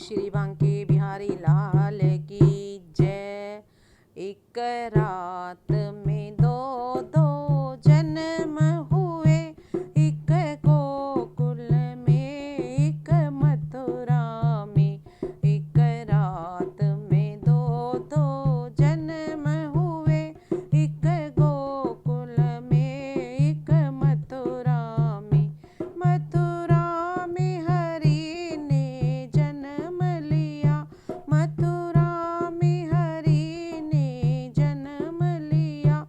श्री बांके बिहारी लाल की जय। एक रात में दो दो जन्म हुए, एक गोकुल में एक मथुरा में। एक रात में दो दो जन्म हुए, एक गोकुल में एक मथुरा में। मथुरा में हरि ने जन्म लिया, मथुरा में हरि ने जन्म लिया।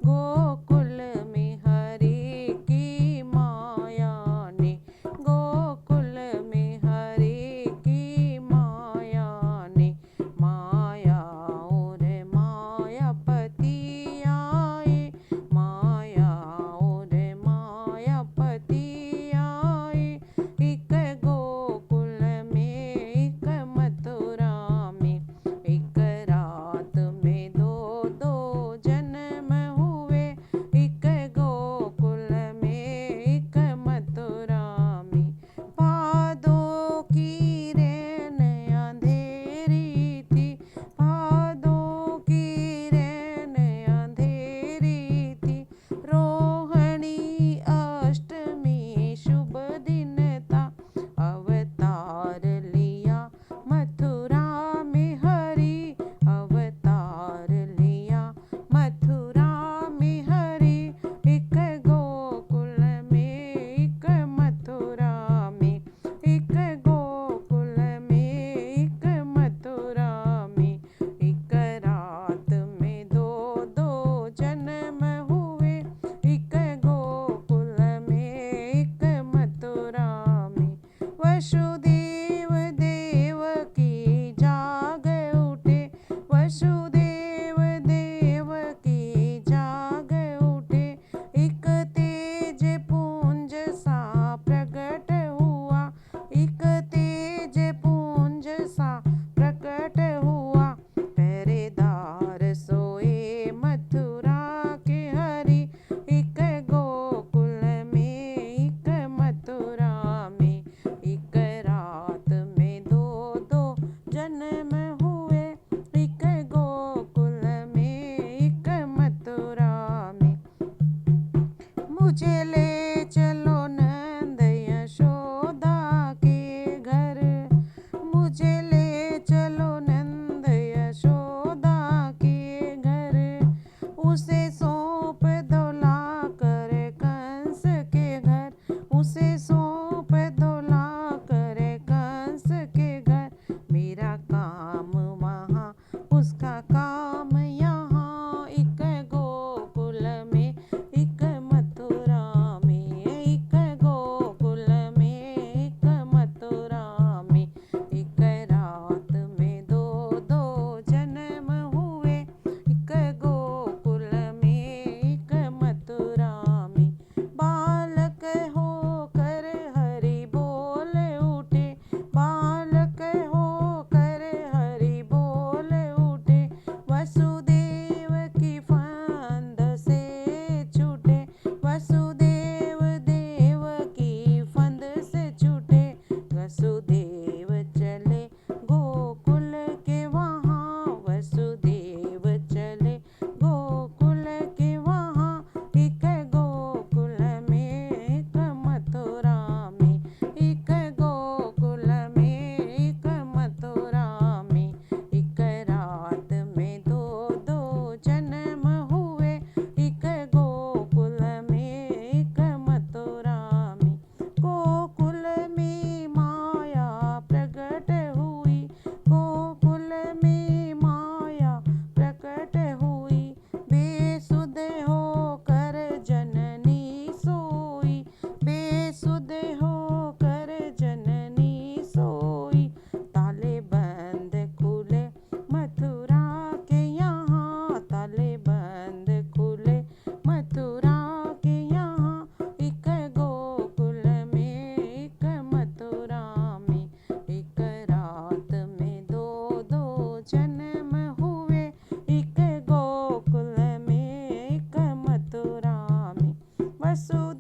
गोकुल में हरि की माया ने, गोकुल में हरि की माया ने। माया और मायापति आए, माया और मायापति आए। एक गोकुल में एक मथुरा में। एक रात में दो दो जन्म हुए, एक गोकुल में एक मथुरा में। भादों की रैन अंधेरी थी, भादों की रैन अंधेरी थी। रोहिणी अष्टमी शुभ दिन था, अवतार लिया मथुरा में हरि, अवतार लिया मथुरा में हरि। एक गोकुल में एक मथुरा में, एक गोकुल में एक मथुरा में। एक रात में दो दो जन्म हुए, एक गोकुल में एक मथुरा में। वसुदेव देवकी जाग उठे, वसुदेव देवकी जाग उठे। एक तेज पुंज सा प्रकट हुआ, एक तेज पुंज सा प्रकट हुआ। पहरेदार सोए मथुरा के हरि, एक गोकुल में एक मथुरा में। एक रात में दो दो जन्म हुए, एक गोकुल में एक मथुरा में। मुझे ले चलो नंद यशोदा के घर, मुझे ले चलो नंद यशोदा के घर। उसे सौंप दो लाकर कंस के घर, उसे सौंप दो लाकर कंस के घर। मेरा काम वहाँ, उसका काम यहाँ। एक गोकुल में एक मथुरा में, एक गोकुल में एक मथुरा में। एक रात में दो दो जन्म हुए, एक गोकुल में एक मथुरा में। बालक होकर हरि बोल उठे, बालक होकर हरि बोल उठे। वसुदेव की फंद से छूटे, वसुदेव देव की फंद से छूटे। वसुदेव चले गोकुल के वहाँ, वसुदेव चले गोकुल के वहाँ। एक गोकुल में एक मथुरा में, एक गोकुल में एक मथुरा में। एक रात में दो दो जन्म हुए, एक गोकुल में एक मथुरा में। गोकुल में माया प्रकट हुई, गोकुल में माया प्रकट हुई। बेसुध होकर जननी सोई, बेसुध होकर जननी सोई। ताले बंद खुले मथुरा के यहाँ, ताले बंद खुले मथुरा के यहाँ। एक गोकुल में एक मथुरा में। एक रात में दो दो जन्म हुए, एक गोकुल में एक मथुरा में। वसु